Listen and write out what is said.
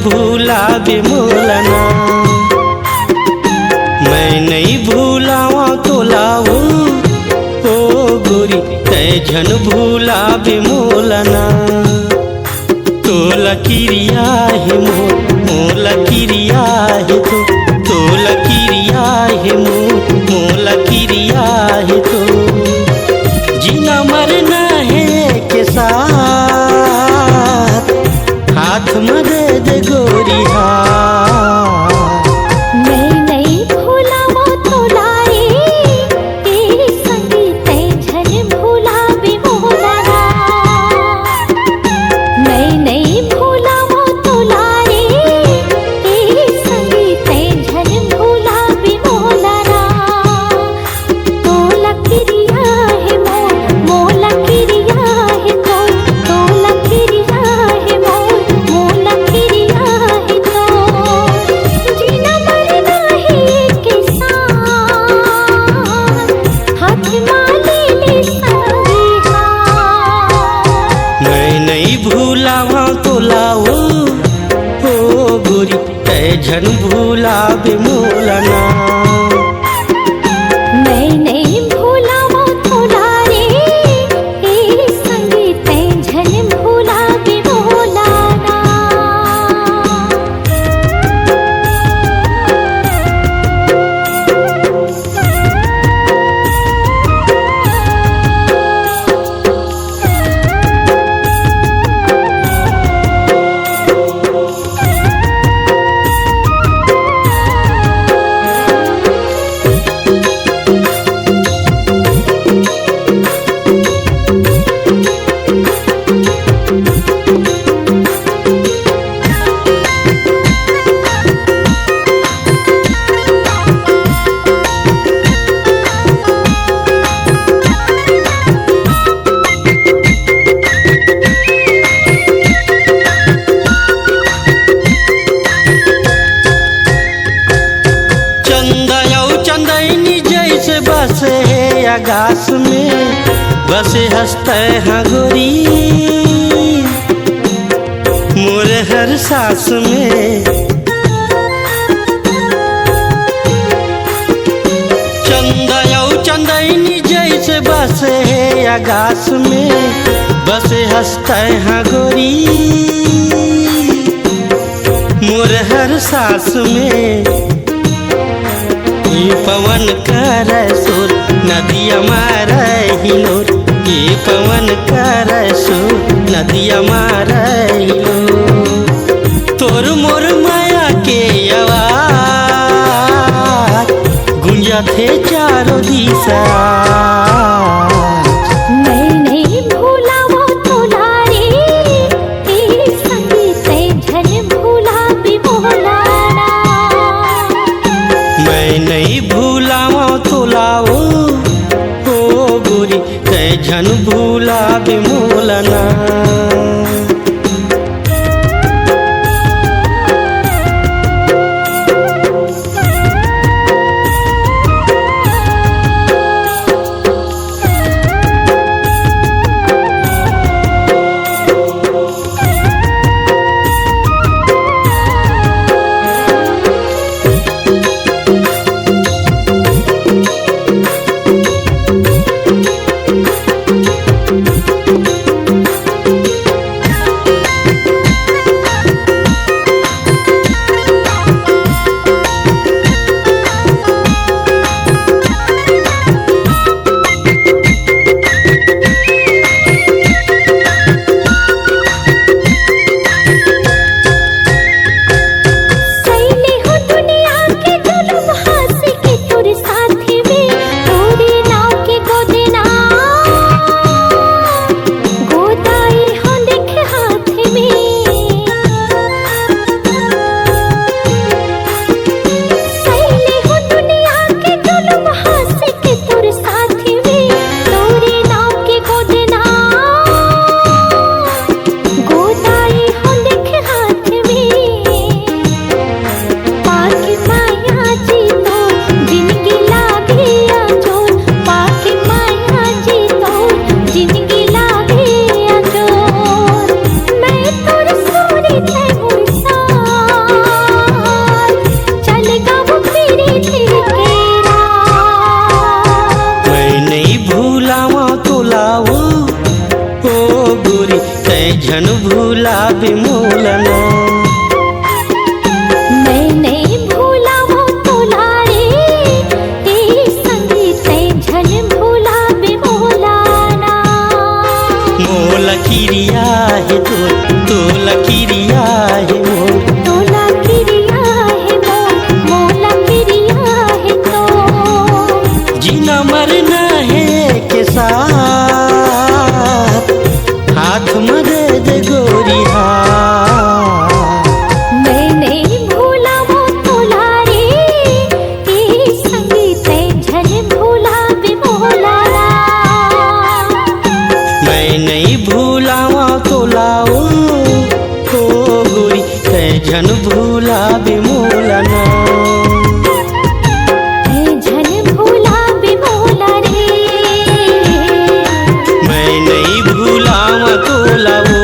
भूला बेमोलना। मैं नहीं भूलावा तोलाओ ओ गोरी तै झन भूला बेमोलना। तोला किरिया है मोला किरिया है तोला किरिया है मोला किरिया है तो जीना मरना है के साथ हाथ में दे दे गोरी हाथ। मैं नहीं भूला वो तोलाए तेरे संगी तै झन भूला बेमोलना। मैं नहीं भूला वो तोलाए तेरे संगी तै झन भूला बेमोलना। तोला किरिया है मोला किरिया है तोला किरिया है मोला किरिया है तो जीना मरना है के साथ हाथ माले ले संगी हाथ। मैं नहीं भूलावा तोलाओ ओ गोरी तै झन भूला बेमोलना। मैं नहीं भूला वो तोलाए तेरे संगी तै झन भूला बेमोलना। चंदनी जैसे बसे आकाश में बसे हंसते हैं गोरी मोरे हर सांस में। चंदनी जैसे बसे आकाश में बसे हंसते हैं गोरी मोरे हर सांस में। ये पवन करे सुर नदिया मारे हिलोर ये पवन करे सुर नदिया मारे हिलोर तोर मोर माया के आवाज गुंजा थे चारों दिशा। मैं नहीं भूला वो तोलाए तेरे संगी तै झन भूला बेमोलना। मैं नहीं भूलावा तोलाओ ओ गोरी तै झन भूला बेमोलना। तै झन भूला बिमोलना। मैं नहीं भूला वो तोला रे, तेरी संगी तै झन भूला बिमोलाना। मोला किरिया है तोला किरिया है मोर, तोला किरिया है मोर, मोला किरिया है तो। जीना मरना है के साथ, हाथ में दे दे गोरी हाथ। मैं नहीं भूला वो तोला रे, तेरी संगी तै झन भूला बिमोलाना। मैं नहीं भूलावा तोलाओ ओ गोरी, तै झन भूला बिमोलना। तै झन भूला बिमोला रे। मैं नहीं भूलावा तोलाओ